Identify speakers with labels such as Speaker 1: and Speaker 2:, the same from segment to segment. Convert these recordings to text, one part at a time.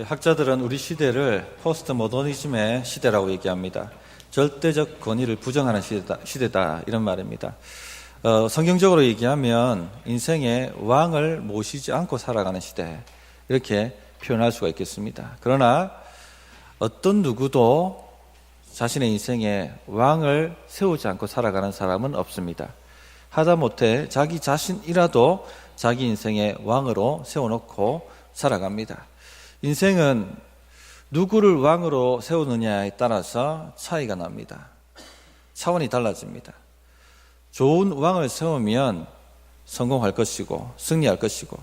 Speaker 1: 학자들은 우리 시대를 포스트 모더니즘의 시대라고 얘기합니다. 절대적 권위를 부정하는 시대다 이런 말입니다. 성경적으로 얘기하면 인생의 왕을 모시지 않고 살아가는 시대, 이렇게 표현할 수가 있겠습니다. 그러나 어떤 누구도 자신의 인생에 왕을 세우지 않고 살아가는 사람은 없습니다. 하다못해 자기 자신이라도 자기 인생의 왕으로 세워놓고 살아갑니다. 인생은 누구를 왕으로 세우느냐에 따라서 차이가 납니다. 차원이 달라집니다. 좋은 왕을 세우면 성공할 것이고 승리할 것이고,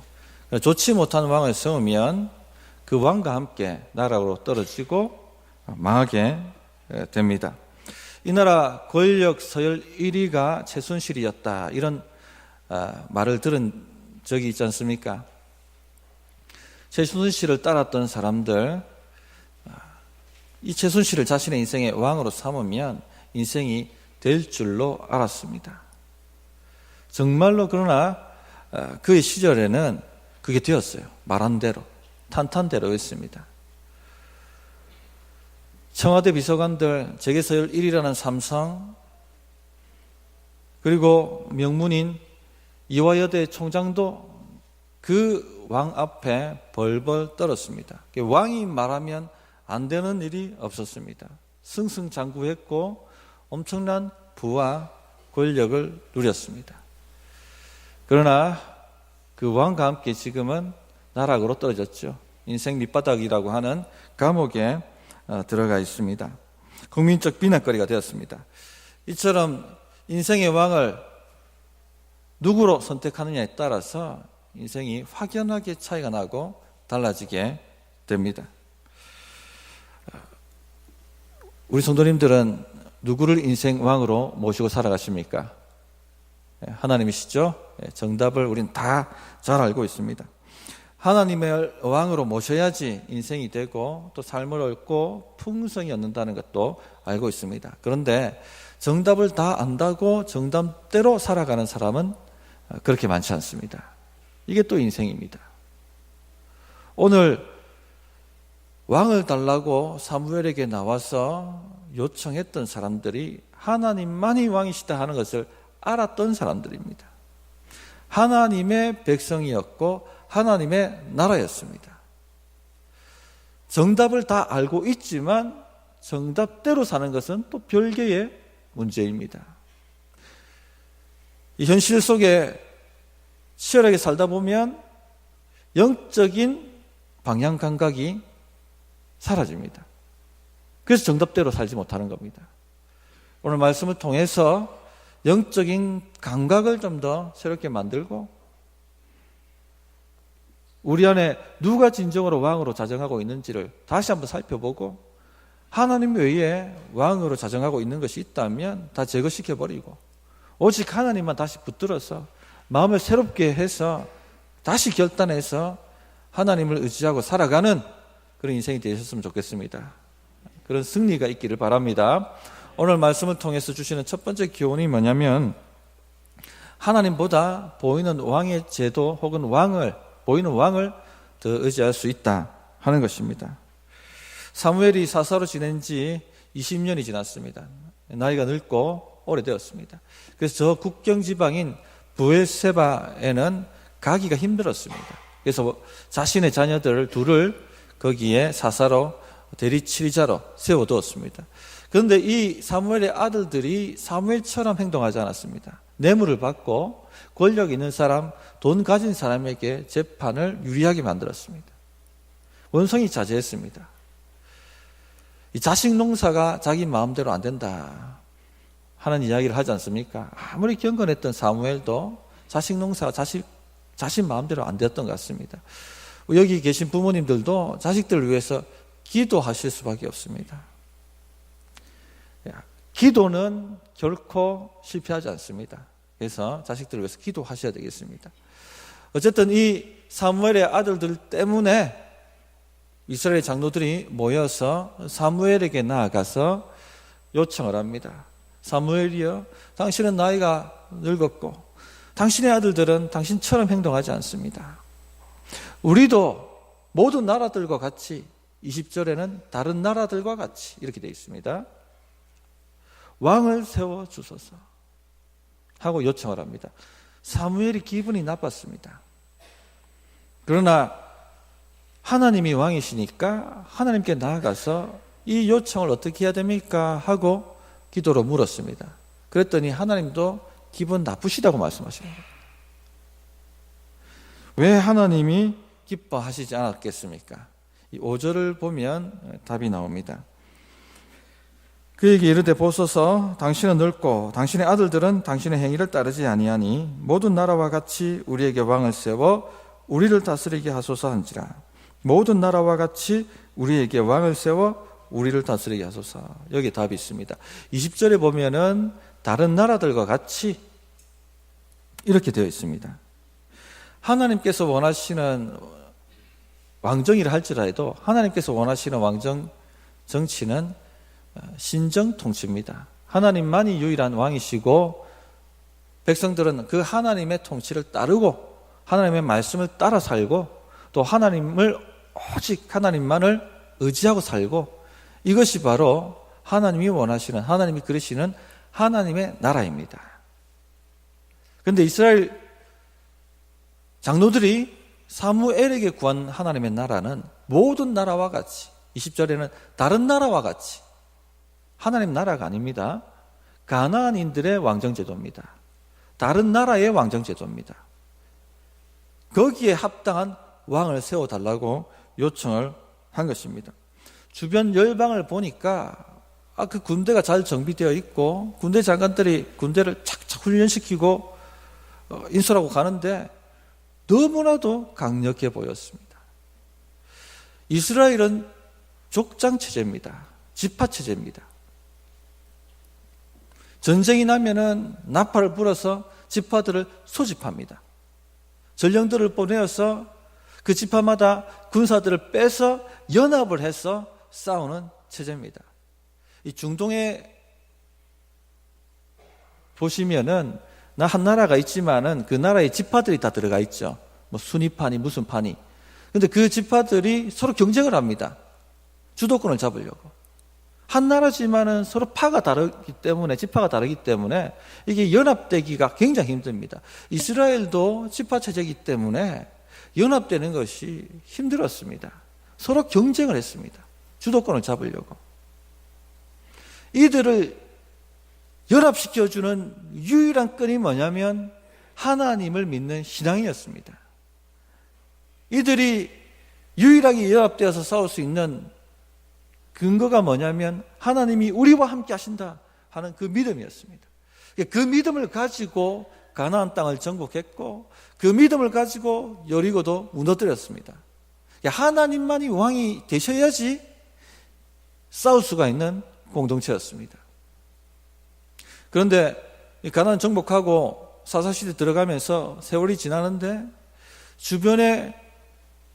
Speaker 1: 좋지 못한 왕을 세우면 그 왕과 함께 나락으로 떨어지고 망하게 됩니다. 이 나라 권력 서열 1위가 최순실이었다, 이런 말을 들은 적이 있지 않습니까? 최순실을 따랐던 사람들, 이 최순실을 자신의 인생의 왕으로 삼으면 인생이 될 줄로 알았습니다. 정말로. 그러나 그의 시절에는 그게 되었어요. 말한 대로, 탄탄대로였습니다. 청와대 비서관들, 재계서열 1위라는 삼성, 그리고 명문인 이화여대 총장도 그 왕 앞에 벌벌 떨었습니다. 왕이 말하면 안 되는 일이 없었습니다. 승승장구했고 엄청난 부와 권력을 누렸습니다. 그러나 그 왕과 함께 지금은 나락으로 떨어졌죠. 인생 밑바닥이라고 하는 감옥에 들어가 있습니다. 국민적 비난거리가 되었습니다. 이처럼 인생의 왕을 누구로 선택하느냐에 따라서 인생이 확연하게 차이가 나고 달라지게 됩니다. 우리 성도님들은 누구를 인생 왕으로 모시고 살아가십니까? 하나님이시죠? 정답을 우린 다 잘 알고 있습니다. 하나님의 왕으로 모셔야지 인생이 되고 또 삶을 얻고 풍성이 얻는다는 것도 알고 있습니다. 그런데 정답을 다 안다고 정답대로 살아가는 사람은 그렇게 많지 않습니다. 이게 또 인생입니다. 오늘 왕을 달라고 사무엘에게 나와서 요청했던 사람들이 하나님만이 왕이시다 하는 것을 알았던 사람들입니다. 하나님의 백성이었고 하나님의 나라였습니다. 정답을 다 알고 있지만 정답대로 사는 것은 또 별개의 문제입니다. 이 현실 속에 치열하게 살다 보면 영적인 방향 감각이 사라집니다. 그래서 정답대로 살지 못하는 겁니다. 오늘 말씀을 통해서 영적인 감각을 좀 더 새롭게 만들고 우리 안에 누가 진정으로 왕으로 자정하고 있는지를 다시 한번 살펴보고 하나님 외에 왕으로 자정하고 있는 것이 있다면 다 제거시켜버리고 오직 하나님만 다시 붙들어서 마음을 새롭게 해서 다시 결단해서 하나님을 의지하고 살아가는 그런 인생이 되셨으면 좋겠습니다. 그런 승리가 있기를 바랍니다. 오늘 말씀을 통해서 주시는 첫 번째 교훈이 뭐냐면 하나님보다 보이는 왕의 제도 혹은 보이는 왕을 더 의지할 수 있다 하는 것입니다. 사무엘이 사사로 지낸 지 20년이 지났습니다. 나이가 늙고 오래되었습니다. 그래서 저 국경지방인 브엘세바에는 가기가 힘들었습니다. 그래서 자신의 자녀들 둘을 거기에 사사로 대리 치리자로 세워두었습니다. 그런데 이 사무엘의 아들들이 사무엘처럼 행동하지 않았습니다. 뇌물을 받고 권력 있는 사람, 돈 가진 사람에게 재판을 유리하게 만들었습니다. 원성이 자제했습니다. 이 자식 농사가 자기 마음대로 안 된다 하는 이야기를 하지 않습니까? 아무리 경건했던 사무엘도 자식 농사가 자신 마음대로 안 되었던 것 같습니다. 여기 계신 부모님들도 자식들을 위해서 기도하실 수밖에 없습니다. 기도는 결코 실패하지 않습니다. 그래서 자식들을 위해서 기도하셔야 되겠습니다. 어쨌든 이 사무엘의 아들들 때문에 이스라엘 장로들이 모여서 사무엘에게 나아가서 요청을 합니다. 사무엘이여, 당신은 나이가 늙었고 당신의 아들들은 당신처럼 행동하지 않습니다. 우리도 모든 나라들과 같이, 20절에는 다른 나라들과 같이 이렇게 되어 있습니다. 왕을 세워 주소서 하고 요청을 합니다. 사무엘이 기분이 나빴습니다. 그러나 하나님이 왕이시니까 하나님께 나아가서 이 요청을 어떻게 해야 됩니까? 하고 기도로 물었습니다. 그랬더니 하나님도 기분 나쁘시다고 말씀하십니다. 왜 하나님이 기뻐하시지 않았겠습니까? 이 5절을 보면 답이 나옵니다. 그에게 이르되 보소서 당신은 늙고 당신의 아들들은 당신의 행위를 따르지 아니하니 모든 나라와 같이 우리에게 왕을 세워 우리를 다스리게 하소서 한지라. 모든 나라와 같이 우리에게 왕을 세워 우리를 다스리게 하소서. 여기 답이 있습니다. 20절에 보면은 다른 나라들과 같이 이렇게 되어 있습니다. 하나님께서 원하시는 왕정이라 할지라도 하나님께서 원하시는 왕정 정치는 신정 통치입니다. 하나님만이 유일한 왕이시고 백성들은 그 하나님의 통치를 따르고 하나님의 말씀을 따라 살고 또 하나님을 오직 하나님만을 의지하고 살고 이것이 바로 하나님이 원하시는 하나님이 그리시는 하나님의 나라입니다. 그런데 이스라엘 장로들이 사무엘에게 구한 하나님의 나라는 모든 나라와 같이 20절에는 다른 나라와 같이 하나님 나라가 아닙니다. 가나안인들의 왕정제도입니다. 다른 나라의 왕정제도입니다. 거기에 합당한 왕을 세워달라고 요청을 한 것입니다. 주변 열방을 보니까 그 군대가 잘 정비되어 있고 군대 장관들이 군대를 착착 훈련시키고 인솔하고 가는데 너무나도 강력해 보였습니다. 이스라엘은 족장체제입니다. 지파체제입니다. 전쟁이 나면은 나팔을 불어서 지파들을 소집합니다. 전령들을 보내어서 그 지파마다 군사들을 빼서 연합을 해서 싸우는 체제입니다. 이 중동에 보시면은 한 나라가 있지만은 그 나라의 지파들이 다 들어가 있죠. 뭐 순위파니 무슨 파니. 근데 그 지파들이 서로 경쟁을 합니다. 주도권을 잡으려고. 한 나라지만은 서로 파가 다르기 때문에 지파가 다르기 때문에 이게 연합되기가 굉장히 힘듭니다. 이스라엘도 지파 체제이기 때문에 연합되는 것이 힘들었습니다. 서로 경쟁을 했습니다. 주도권을 잡으려고. 이들을 연합시켜주는 유일한 끈이 뭐냐면 하나님을 믿는 신앙이었습니다. 이들이 유일하게 연합되어서 싸울 수 있는 근거가 뭐냐면 하나님이 우리와 함께 하신다 하는 그 믿음이었습니다. 그 믿음을 가지고 가나안 땅을 정복했고 그 믿음을 가지고 여리고도 무너뜨렸습니다. 하나님만이 왕이 되셔야지 싸울 수가 있는 공동체였습니다. 그런데 가나안 정복하고 사사시대 들어가면서 세월이 지나는데 주변에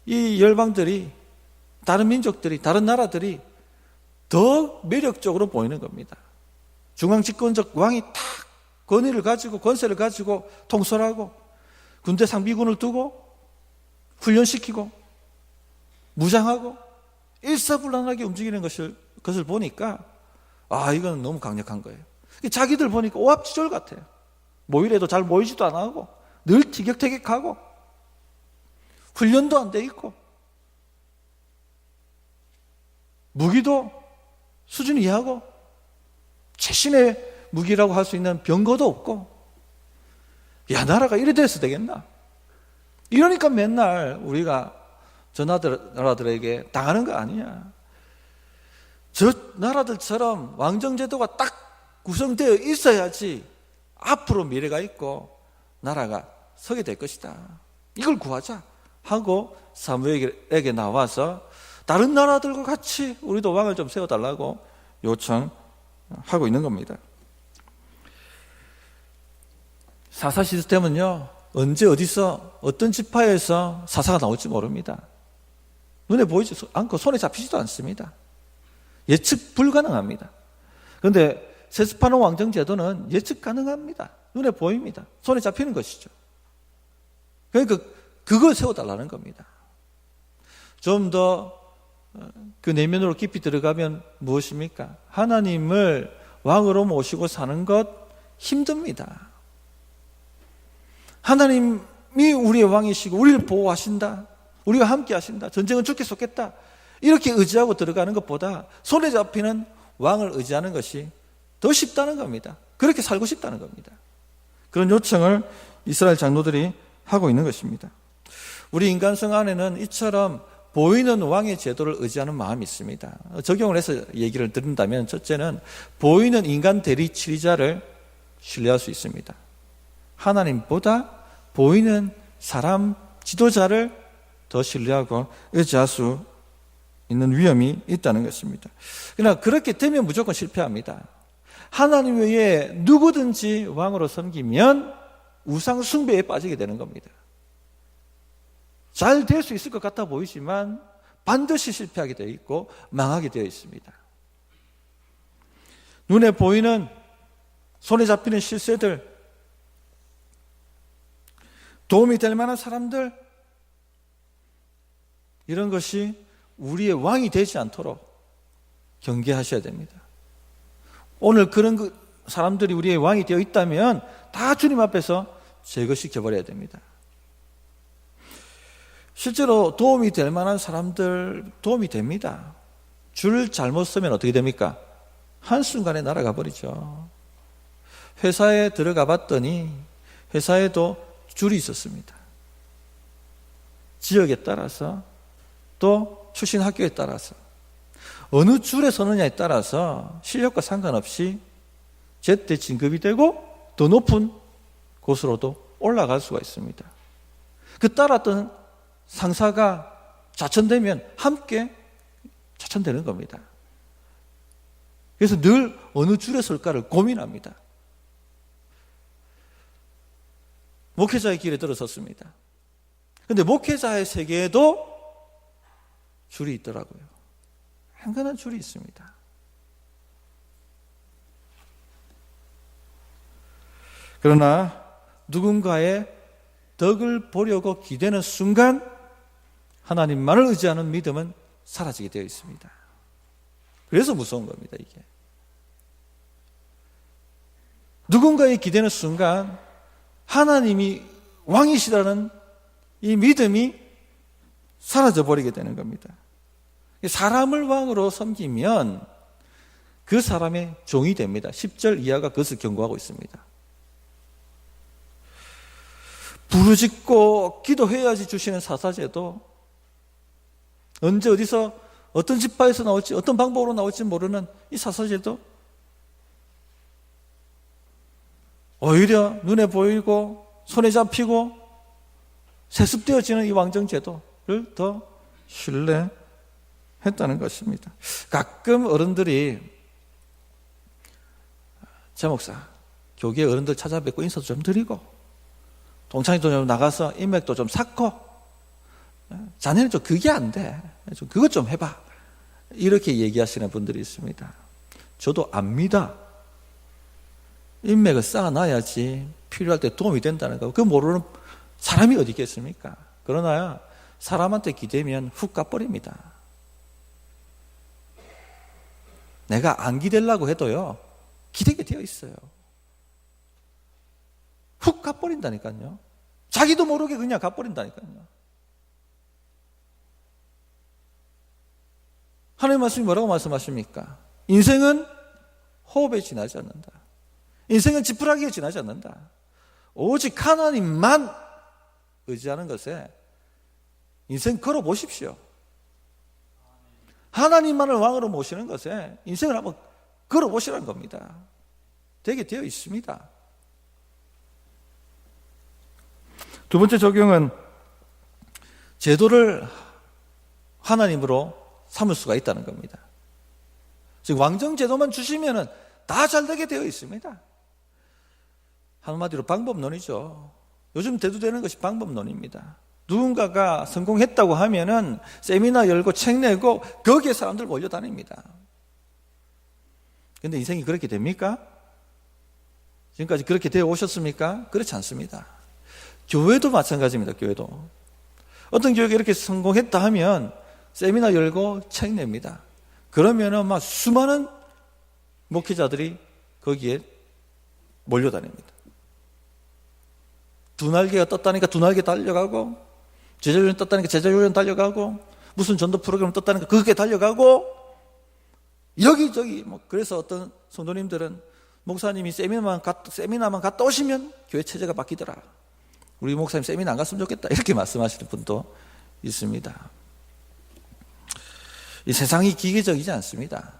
Speaker 1: 이 열방들이 다른 민족들이 다른 나라들이 더 매력적으로 보이는 겁니다. 중앙집권적 왕이 탁 권위를 가지고 권세를 가지고 통솔하고 군대 상비군을 두고 훈련시키고 무장하고 일사불란하게 움직이는 것을 보니까 이건 너무 강력한 거예요. 자기들 보니까 오합지졸 같아요. 모이래도 잘 모이지도 안 하고 늘 티격태격하고 훈련도 안 돼 있고 무기도 수준 이하고 최신의 무기라고 할 수 있는 병거도 없고 나라가 이래 돼서 되겠나? 이러니까 맨날 우리가 저 나라들에게 당하는 거 아니냐? 저 나라들처럼 왕정제도가 딱 구성되어 있어야지 앞으로 미래가 있고 나라가 서게 될 것이다. 이걸 구하자 하고 사무엘에게 나와서 다른 나라들과 같이 우리도 왕을 좀 세워달라고 요청하고 있는 겁니다. 사사 시스템은요, 언제 어디서 어떤 지파에서 사사가 나올지 모릅니다. 눈에 보이지 않고 손에 잡히지도 않습니다. 예측 불가능합니다. 그런데 세스파노 왕정 제도는 예측 가능합니다. 눈에 보입니다. 손에 잡히는 것이죠. 그러니까 그걸 세워달라는 겁니다. 좀 더 그 내면으로 깊이 들어가면 무엇입니까? 하나님을 왕으로 모시고 사는 것 힘듭니다. 하나님이 우리의 왕이시고 우리를 보호하신다, 우리와 함께 하신다, 전쟁은 죽게 쏟겠다, 이렇게 의지하고 들어가는 것보다 손에 잡히는 왕을 의지하는 것이 더 쉽다는 겁니다. 그렇게 살고 싶다는 겁니다. 그런 요청을 이스라엘 장로들이 하고 있는 것입니다. 우리 인간성 안에는 이처럼 보이는 왕의 제도를 의지하는 마음이 있습니다. 적용을 해서 얘기를 드린다면, 첫째는 보이는 인간 대리 치리자를 신뢰할 수 있습니다. 하나님보다 보이는 사람 지도자를 더 신뢰하고 의지할 수 있는 위험이 있다는 것입니다. 그러나 그렇게 되면 무조건 실패합니다. 하나님 외에 누구든지 왕으로 섬기면 우상 숭배에 빠지게 되는 겁니다. 잘 될 수 있을 것 같아 보이지만 반드시 실패하게 되어 있고 망하게 되어 있습니다. 눈에 보이는, 손에 잡히는 실세들, 도움이 될 만한 사람들, 이런 것이 우리의 왕이 되지 않도록 경계하셔야 됩니다. 오늘 그런 사람들이 우리의 왕이 되어 있다면 다 주님 앞에서 제거시켜버려야 됩니다. 실제로 도움이 될 만한 사람들 도움이 됩니다. 줄 잘못 서면 어떻게 됩니까? 한순간에 날아가 버리죠. 회사에 들어가 봤더니 회사에도 줄이 있었습니다. 지역에 따라서 또 출신 학교에 따라서 어느 줄에 서느냐에 따라서 실력과 상관없이 제때 진급이 되고 더 높은 곳으로도 올라갈 수가 있습니다. 그 따랐던 상사가 좌천되면 함께 좌천되는 겁니다. 그래서 늘 어느 줄에 설까를 고민합니다. 목회자의 길에 들어섰습니다. 그런데 목회자의 세계에도 줄이 있더라고요. 한간한 줄이 있습니다. 그러나 누군가의 덕을 보려고 기대는 순간 하나님만을 의지하는 믿음은 사라지게 되어 있습니다. 그래서 무서운 겁니다, 이게. 누군가의 기대는 순간 하나님이 왕이시라는 이 믿음이 사라져버리게 되는 겁니다. 사람을 왕으로 섬기면 그 사람의 종이 됩니다. 10절 이하가 그것을 경고하고 있습니다. 부르짖고 기도해야지 주시는 사사제도 언제 어디서 어떤 지파에서 나올지 어떤 방법으로 나올지 모르는 이 사사제도 오히려 눈에 보이고 손에 잡히고 세습되어지는 이 왕정제도를 더 신뢰했다는 것입니다. 가끔 어른들이 제 목사 교계 어른들 찾아뵙고 인사도 좀 드리고 동창회도 좀 나가서 인맥도 좀 쌓고 자네는 좀 그게 안 돼. 좀 그것 좀 해봐. 이렇게 얘기하시는 분들이 있습니다. 저도 압니다. 인맥을 쌓아놔야지 필요할 때 도움이 된다는 거. 그거 모르는 사람이 어디 있겠습니까? 그러나 사람한테 기대면 훅 가버립니다. 내가 안 기대려고 해도요, 기대게 되어 있어요. 훅 가버린다니까요. 자기도 모르게 그냥 가버린다니까요. 하나님 말씀이 뭐라고 말씀하십니까? 인생은 호흡에 지나지 않는다. 인생은 지푸라기에 지나지 않는다. 오직 하나님만 의지하는 것에 인생 걸어보십시오. 하나님만을 왕으로 모시는 것에 인생을 한번 걸어보시라는 겁니다. 되게 되어 있습니다. 두 번째 적용은 제도를 하나님으로 삼을 수가 있다는 겁니다. 즉 왕정제도만 주시면은 다 잘되게 되어 있습니다. 한마디로 방법론이죠. 요즘 대두되는 것이 방법론입니다. 누군가가 성공했다고 하면은 세미나 열고 책 내고 거기에 사람들 몰려다닙니다. 그런데 인생이 그렇게 됩니까? 지금까지 그렇게 되어 오셨습니까? 그렇지 않습니다. 교회도 마찬가지입니다. 교회도 어떤 교회가 이렇게 성공했다 하면 세미나 열고 책 냅니다. 그러면은 막 수많은 목회자들이 거기에 몰려다닙니다. 두 날개가 떴다니까 두 날개 달려가고, 제자훈련 떴다니까 제자훈련 달려가고, 무슨 전도 프로그램 떴다니까 그게 달려가고, 여기저기 그래서 어떤 성도님들은 목사님이 세미나만 갔다 오시면 교회 체제가 바뀌더라. 우리 목사님 세미나 안 갔으면 좋겠다. 이렇게 말씀하시는 분도 있습니다. 이 세상이 기계적이지 않습니다.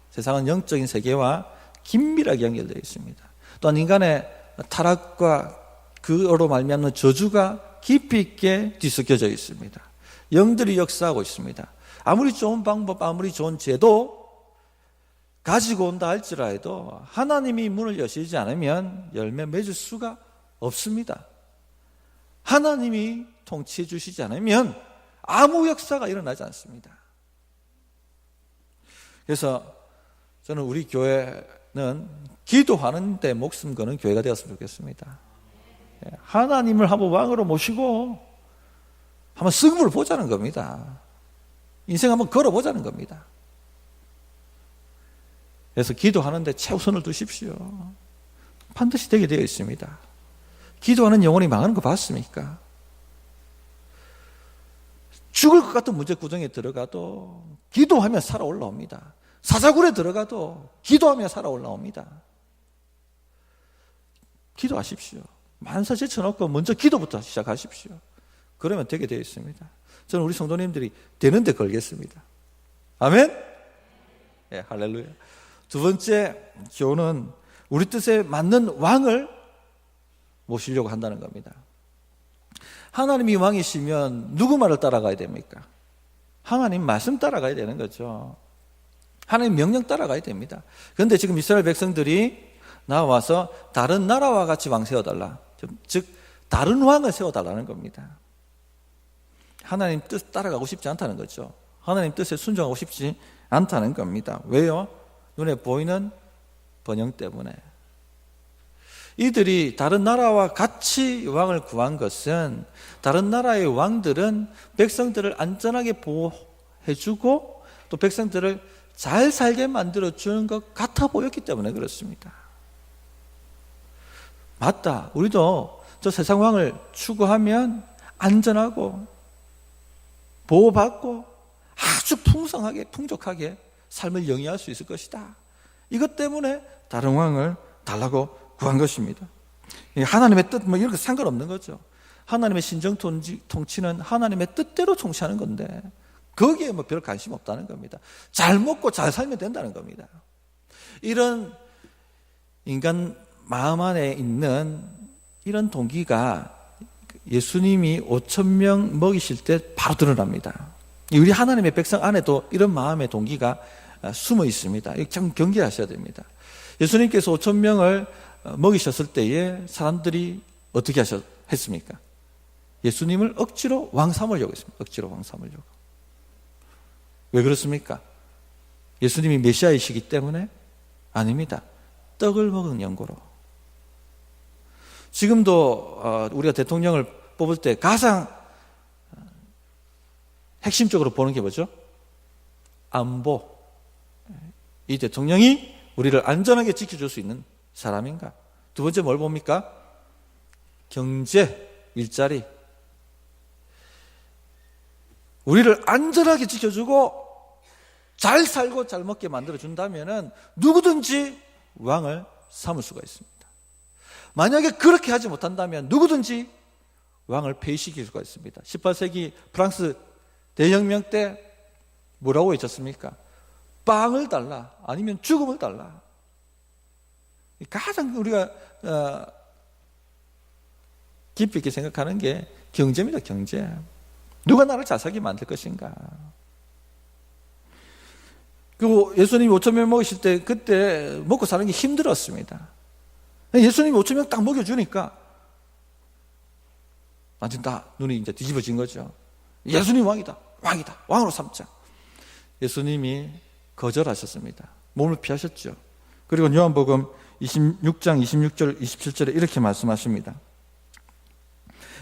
Speaker 1: 세상은 영적인 세계와 긴밀하게 연결되어 있습니다. 또한 인간의 타락과 그로 말미암는 저주가 깊이 있게 뒤섞여져 있습니다. 영들이 역사하고 있습니다. 아무리 좋은 방법, 아무리 좋은 제도 가지고 온다 할지라도 하나님이 문을 여시지 않으면 열매 맺을 수가 없습니다. 하나님이 통치해 주시지 않으면 아무 역사가 일어나지 않습니다. 그래서 저는 우리 교회는 기도하는 데 목숨 거는 교회가 되었으면 좋겠습니다. 하나님을 한번 왕으로 모시고 한번 승부를 보자는 겁니다. 인생 한번 걸어보자는 겁니다. 그래서 기도하는데 최우선을 두십시오. 반드시 되게 되어 있습니다. 기도하는 영혼이 망하는 거 봤습니까? 죽을 것 같은 문제 구덩이에 들어가도 기도하며 살아 올라옵니다. 사자굴에 들어가도 기도하며 살아 올라옵니다. 기도하십시오. 만사 제쳐놓고 먼저 기도부터 시작하십시오. 그러면 되게 되어 있습니다. 저는 우리 성도님들이 되는데 걸겠습니다. 아멘? 예, 할렐루야. 두 번째 교훈은 우리 뜻에 맞는 왕을 모시려고 한다는 겁니다. 하나님이 왕이시면 누구 말을 따라가야 됩니까? 하나님 말씀 따라가야 되는 거죠. 하나님 명령 따라가야 됩니다. 그런데 지금 이스라엘 백성들이 나와서 다른 나라와 같이 왕 세워달라. 즉 다른 왕을 세워달라는 겁니다. 하나님 뜻 따라가고 싶지 않다는 거죠. 하나님 뜻에 순종하고 싶지 않다는 겁니다. 왜요? 눈에 보이는 번영 때문에. 이들이 다른 나라와 같이 왕을 구한 것은 다른 나라의 왕들은 백성들을 안전하게 보호해주고 또 백성들을 잘 살게 만들어주는 것 같아 보였기 때문에 그렇습니다. 맞다. 우리도 저 세상 왕을 추구하면 안전하고 보호받고 아주 풍성하게 풍족하게 삶을 영위할 수 있을 것이다. 이것 때문에 다른 왕을 달라고 구한 것입니다. 하나님의 뜻 이런 거 상관없는 거죠. 하나님의 신정 통치는 하나님의 뜻대로 통치하는 건데 거기에 별 관심 없다는 겁니다. 잘 먹고 잘 살면 된다는 겁니다. 이런 인간 마음 안에 있는 이런 동기가 예수님이 5,000명 먹이실 때 바로 드러납니다. 우리 하나님의 백성 안에도 이런 마음의 동기가 숨어 있습니다. 이거 참 경계하셔야 됩니다. 예수님께서 5,000명을 먹이셨을 때에 사람들이 어떻게 했습니까? 예수님을 억지로 왕 삼으려고 했습니다. 억지로 왕 삼으려고. 왜 그렇습니까? 예수님이 메시아이시기 때문에? 아닙니다. 떡을 먹은 연고로. 지금도 우리가 대통령을 뽑을 때 가장 핵심적으로 보는 게 뭐죠? 안보. 이 대통령이 우리를 안전하게 지켜줄 수 있는 사람인가? 두 번째 뭘 봅니까? 경제, 일자리. 우리를 안전하게 지켜주고 잘 살고 잘 먹게 만들어준다면 누구든지 왕을 삼을 수가 있습니다. 만약에 그렇게 하지 못한다면 누구든지 왕을 폐위시킬 수가 있습니다. 18세기 프랑스 대혁명 때 뭐라고 외쳤습니까? 빵을 달라, 아니면 죽음을 달라. 가장 우리가 깊이 있게 생각하는 게 경제입니다. 경제. 누가 나를 잘 살게 만들 것인가. 그리고 예수님이 5,000명 먹이실 때 그때 먹고 사는 게 힘들었습니다. 예수님이 5,000명 딱 먹여주니까 완전 다 눈이 이제 뒤집어진 거죠. 예수님 왕이다. 왕이다. 왕으로 삼자. 예수님이 거절하셨습니다. 몸을 피하셨죠. 그리고 요한복음 26장 26절 27절에 이렇게 말씀하십니다.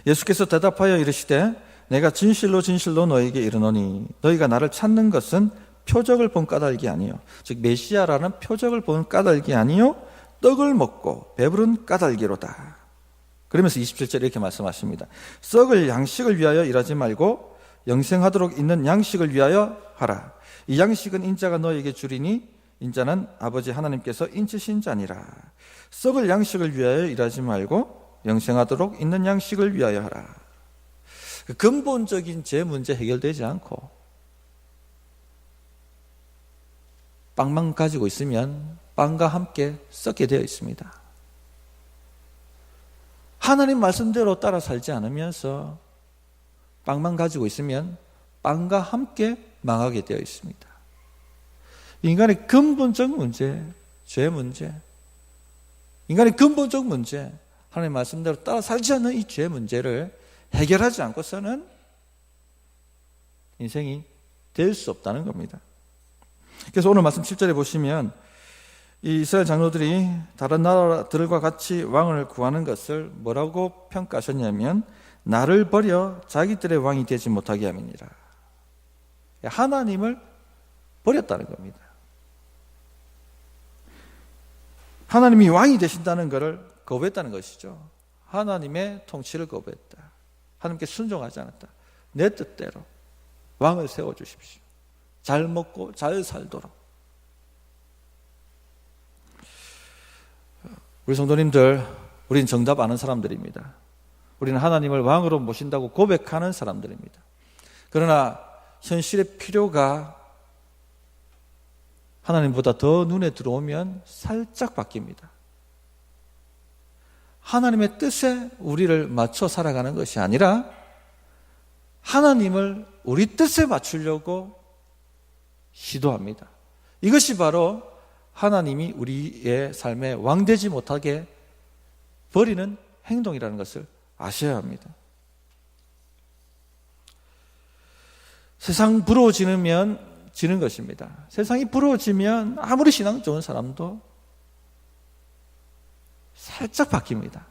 Speaker 1: 예수께서 대답하여 이르시되 내가 진실로 진실로 너에게 이르노니 너희가 나를 찾는 것은 표적을 본 까닭이 아니요 즉 메시아라는 표적을 본 까닭이 아니요 떡을 먹고 배부른 까닭이로다. 그러면서 27절에 이렇게 말씀하십니다. 썩을 양식을 위하여 일하지 말고 영생하도록 있는 양식을 위하여 하라. 이 양식은 인자가 너에게 주리니 인자는 아버지 하나님께서 인치신 자니라. 썩을 양식을 위하여 일하지 말고 영생하도록 있는 양식을 위하여 하라. 근본적인 제 문제 해결되지 않고 빵만 가지고 있으면 빵과 함께 썩게 되어 있습니다. 하나님 말씀대로 따라 살지 않으면서 빵만 가지고 있으면 빵과 함께 망하게 되어 있습니다. 인간의 근본적 문제, 죄 문제, 인간의 근본적 문제, 하나님 말씀대로 따라 살지 않는 이 죄 문제를 해결하지 않고서는 인생이 될 수 없다는 겁니다. 그래서 오늘 말씀 7절에 보시면 이 이스라엘 장로들이 다른 나라들과 같이 왕을 구하는 것을 뭐라고 평가하셨냐면 나를 버려 자기들의 왕이 되지 못하게 함이니라. 하나님을 버렸다는 겁니다. 하나님이 왕이 되신다는 것을 거부했다는 것이죠. 하나님의 통치를 거부했다. 하나님께 순종하지 않았다. 내 뜻대로 왕을 세워주십시오. 잘 먹고 잘 살도록. 우리 성도님들, 우리는 정답 아는 사람들입니다. 우리는 하나님을 왕으로 모신다고 고백하는 사람들입니다. 그러나 현실의 필요가 하나님보다 더 눈에 들어오면 살짝 바뀝니다. 하나님의 뜻에 우리를 맞춰 살아가는 것이 아니라 하나님을 우리 뜻에 맞추려고 시도합니다. 이것이 바로 하나님이 우리의 삶에 왕되지 못하게 버리는 행동이라는 것을 아셔야 합니다. 세상 부러워지면 지는 것입니다. 세상이 부러워지면 아무리 신앙 좋은 사람도 살짝 바뀝니다.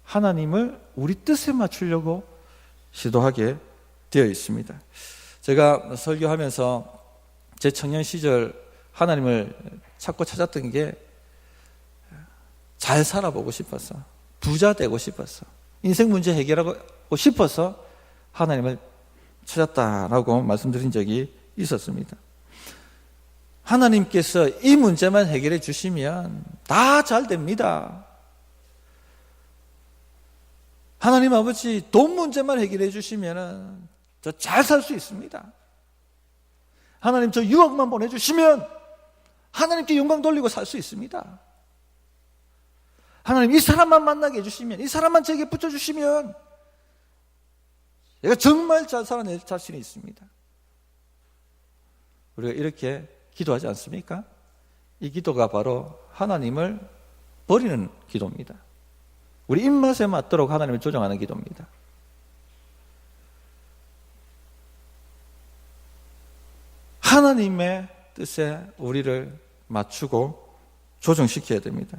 Speaker 1: 하나님을 우리 뜻에 맞추려고 시도하게 되어 있습니다. 제가 설교하면서 제 청년 시절 하나님을 찾고 찾았던 게 잘 살아보고 싶어서, 부자 되고 싶어서, 인생 문제 해결하고 싶어서 하나님을 찾았다라고 말씀드린 적이 있었습니다. 하나님께서 이 문제만 해결해 주시면 다 잘 됩니다. 하나님 아버지 돈 문제만 해결해 주시면 저 잘 살 수 있습니다. 하나님 저 유혹만 보내주시면 하나님께 영광 돌리고 살 수 있습니다. 하나님 이 사람만 만나게 해주시면, 이 사람만 제게 붙여주시면 내가 정말 잘 살아낼 자신이 있습니다. 우리가 이렇게 기도하지 않습니까? 이 기도가 바로 하나님을 버리는 기도입니다. 우리 입맛에 맞도록 하나님을 조정하는 기도입니다. 하나님의 뜻에 우리를 맞추고 조정시켜야 됩니다.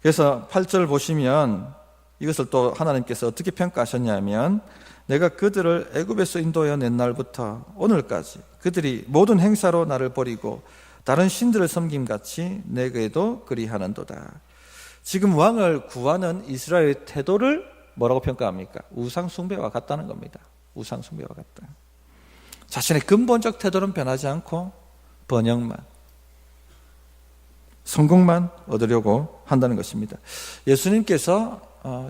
Speaker 1: 그래서 8절 보시면 이것을 또 하나님께서 어떻게 평가하셨냐면 내가 그들을 애굽에서 인도하여 낸 날부터 오늘까지 그들이 모든 행사로 나를 버리고 다른 신들을 섬김같이 내게도 그리하는도다. 지금 왕을 구하는 이스라엘의 태도를 뭐라고 평가합니까? 우상 숭배와 같다는 겁니다. 우상 숭배와 같다. 자신의 근본적 태도는 변하지 않고 번영만, 성공만 얻으려고 한다는 것입니다. 예수님께서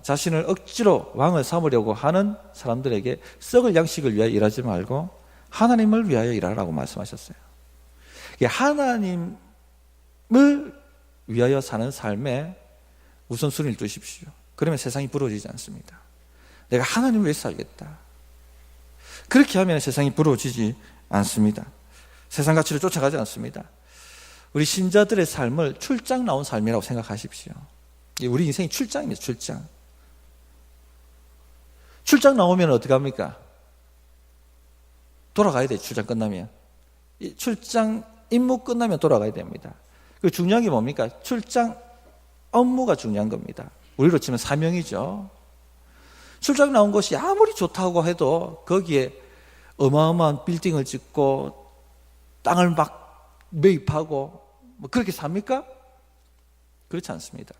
Speaker 1: 자신을 억지로 왕을 삼으려고 하는 사람들에게 썩을 양식을 위하여 일하지 말고 하나님을 위하여 일하라고 말씀하셨어요. 하나님을 위하여 사는 삶에 우선순위를 두십시오. 그러면 세상이 부러워지지 않습니다. 내가 하나님을 위해 살겠다. 그렇게 하면 세상이 부러워지지 않습니다. 세상 가치를 쫓아가지 않습니다. 우리 신자들의 삶을 출장 나온 삶이라고 생각하십시오. 우리 인생이 출장입니다. 출장. 출장 나오면 어떻게 합니까? 돌아가야 돼요. 출장 끝나면. 출장 임무 끝나면 돌아가야 됩니다. 그 중요한 게 뭡니까? 출장 업무가 중요한 겁니다. 우리로 치면 사명이죠. 출장 나온 것이 아무리 좋다고 해도 거기에 어마어마한 빌딩을 짓고 땅을 막 매입하고 뭐 그렇게 삽니까? 그렇지 않습니다.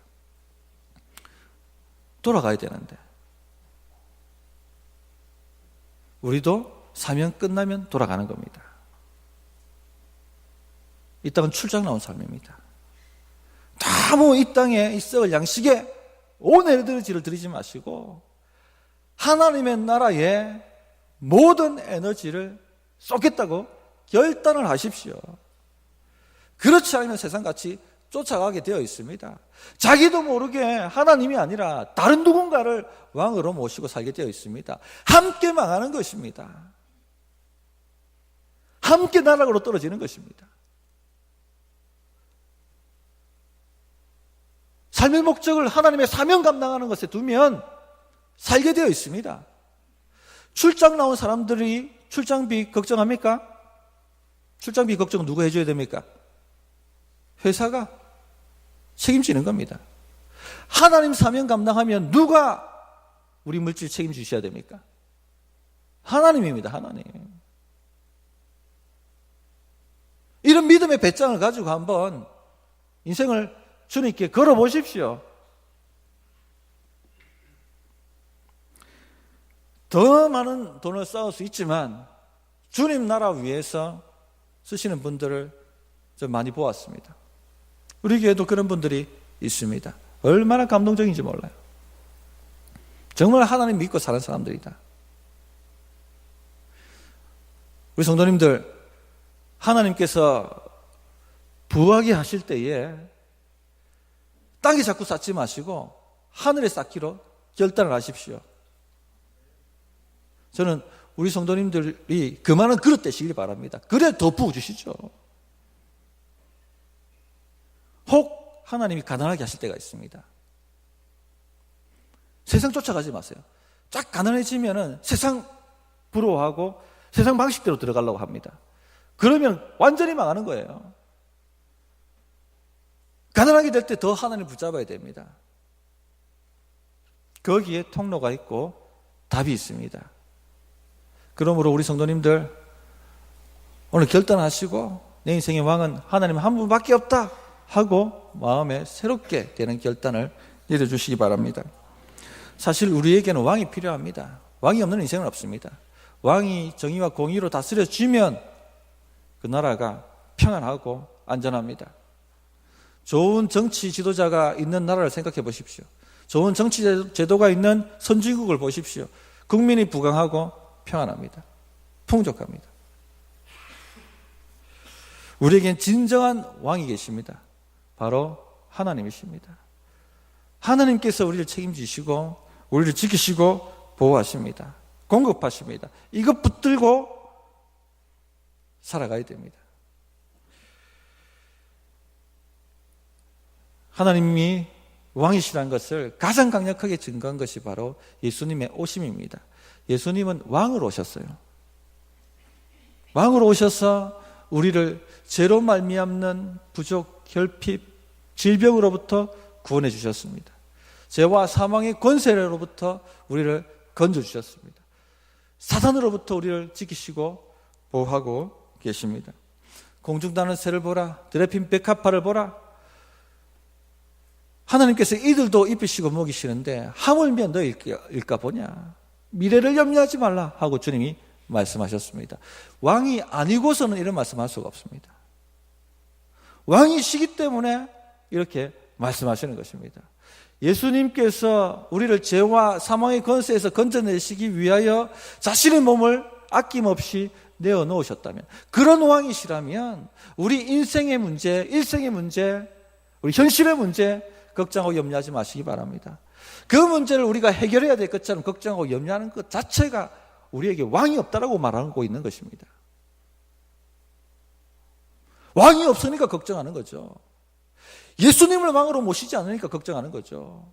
Speaker 1: 돌아가야 되는데 우리도 사명 끝나면 돌아가는 겁니다. 이 땅은 출장 나온 삶입니다. 너무 이 땅에 썩을 양식에 온 에너지를 들이지 마시고 하나님의 나라에 모든 에너지를 쏟겠다고 결단을 하십시오. 그렇지 않으면 세상같이 쫓아가게 되어 있습니다. 자기도 모르게 하나님이 아니라 다른 누군가를 왕으로 모시고 살게 되어 있습니다. 함께 망하는 것입니다. 함께 나락으로 떨어지는 것입니다. 삶의 목적을 하나님의 사명 감당하는 것에 두면 살게 되어 있습니다. 출장 나온 사람들이 출장비 걱정합니까? 출장비 걱정 누가 해줘야 됩니까? 회사가 책임지는 겁니다. 하나님 사명 감당하면 누가 우리 물질 책임지셔야 됩니까? 하나님입니다. 하나님. 이런 믿음의 배짱을 가지고 한번 인생을 주님께 걸어보십시오. 더 많은 돈을 쌓을 수 있지만 주님 나라 위해서 쓰시는 분들을 좀 많이 보았습니다. 우리 교회도 그런 분들이 있습니다. 얼마나 감동적인지 몰라요. 정말 하나님 믿고 사는 사람들이다. 우리 성도님들, 하나님께서 부하게 하실 때에 땅에 자꾸 쌓지 마시고 하늘에 쌓기로 결단을 하십시오. 저는 우리 성도님들이 그 많은 그릇 되시길 바랍니다. 그래 더 부어주시죠. 혹 하나님이 가난하게 하실 때가 있습니다. 세상 쫓아가지 마세요. 쫙 가난해지면은 세상 부러워하고 세상 방식대로 들어가려고 합니다. 그러면 완전히 망하는 거예요. 가난하게 될 때 더 하나님을 붙잡아야 됩니다. 거기에 통로가 있고 답이 있습니다. 그러므로 우리 성도님들 오늘 결단하시고 내 인생의 왕은 하나님 한 분밖에 없다 하고 마음에 새롭게 되는 결단을 내려주시기 바랍니다. 사실 우리에게는 왕이 필요합니다. 왕이 없는 인생은 없습니다. 왕이 정의와 공의로 다스려주면 그 나라가 평안하고 안전합니다. 좋은 정치 지도자가 있는 나라를 생각해 보십시오. 좋은 정치 제도가 있는 선진국을 보십시오. 국민이 부강하고 평안합니다. 풍족합니다. 우리에겐 진정한 왕이 계십니다. 바로 하나님이십니다. 하나님께서 우리를 책임지시고 우리를 지키시고 보호하십니다. 공급하십니다. 이것 붙들고 살아가야 됩니다. 하나님이 왕이시라는 것을 가장 강력하게 증거한 것이 바로 예수님의 오심입니다. 예수님은 왕으로 오셨어요. 왕으로 오셔서 우리를 죄로 말미암는 부족, 결핍, 질병으로부터 구원해 주셨습니다. 죄와 사망의 권세로부터 우리를 건져주셨습니다. 사단으로부터 우리를 지키시고 보호하고 계십니다. 공중나는 새를 보라, 들에 핀 백합화를 보라. 하나님께서 이들도 입히시고 먹이시는데 하물며 너일까 보냐. 미래를 염려하지 말라 하고 주님이 말씀하셨습니다. 왕이 아니고서는 이런 말씀할 수가 없습니다. 왕이시기 때문에 이렇게 말씀하시는 것입니다. 예수님께서 우리를 죄와 사망의 권세에서 건져내시기 위하여 자신의 몸을 아낌없이 내어놓으셨다면, 그런 왕이시라면 우리 인생의 문제, 일생의 문제, 우리 현실의 문제 걱정하고 염려하지 마시기 바랍니다. 그 문제를 우리가 해결해야 될 것처럼 걱정하고 염려하는 것 자체가 우리에게 왕이 없다라고 말하고 있는 것입니다. 왕이 없으니까 걱정하는 거죠. 예수님을 왕으로 모시지 않으니까 걱정하는 거죠.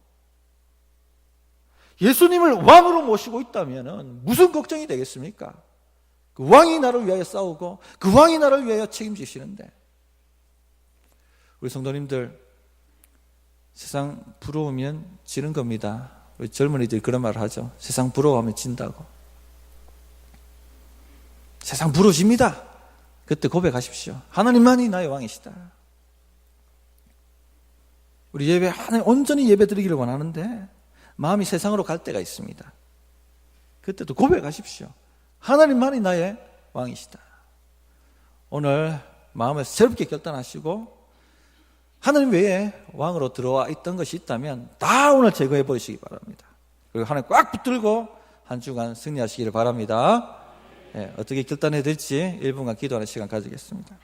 Speaker 1: 예수님을 왕으로 모시고 있다면 무슨 걱정이 되겠습니까? 그 왕이 나를 위하여 싸우고 그 왕이 나를 위하여 책임지시는데, 우리 성도님들, 세상 부러우면 지는 겁니다. 우리 젊은이들이 그런 말을 하죠. 세상 부러워하면 진다고. 세상 부러집니다. 그때 고백하십시오. 하나님만이 나의 왕이시다. 우리 예배, 하나님 온전히 예배 드리기를 원하는데 마음이 세상으로 갈 때가 있습니다. 그때도 고백하십시오. 하나님만이 나의 왕이시다. 오늘 마음을 새롭게 결단하시고 하나님 외에 왕으로 들어와 있던 것이 있다면 다 오늘 제거해 버리시기 바랍니다. 그리고 하나님 꽉 붙들고 한 주간 승리하시기를 바랍니다. 어떻게 결단해야 될지 1분간 기도하는 시간 가지겠습니다.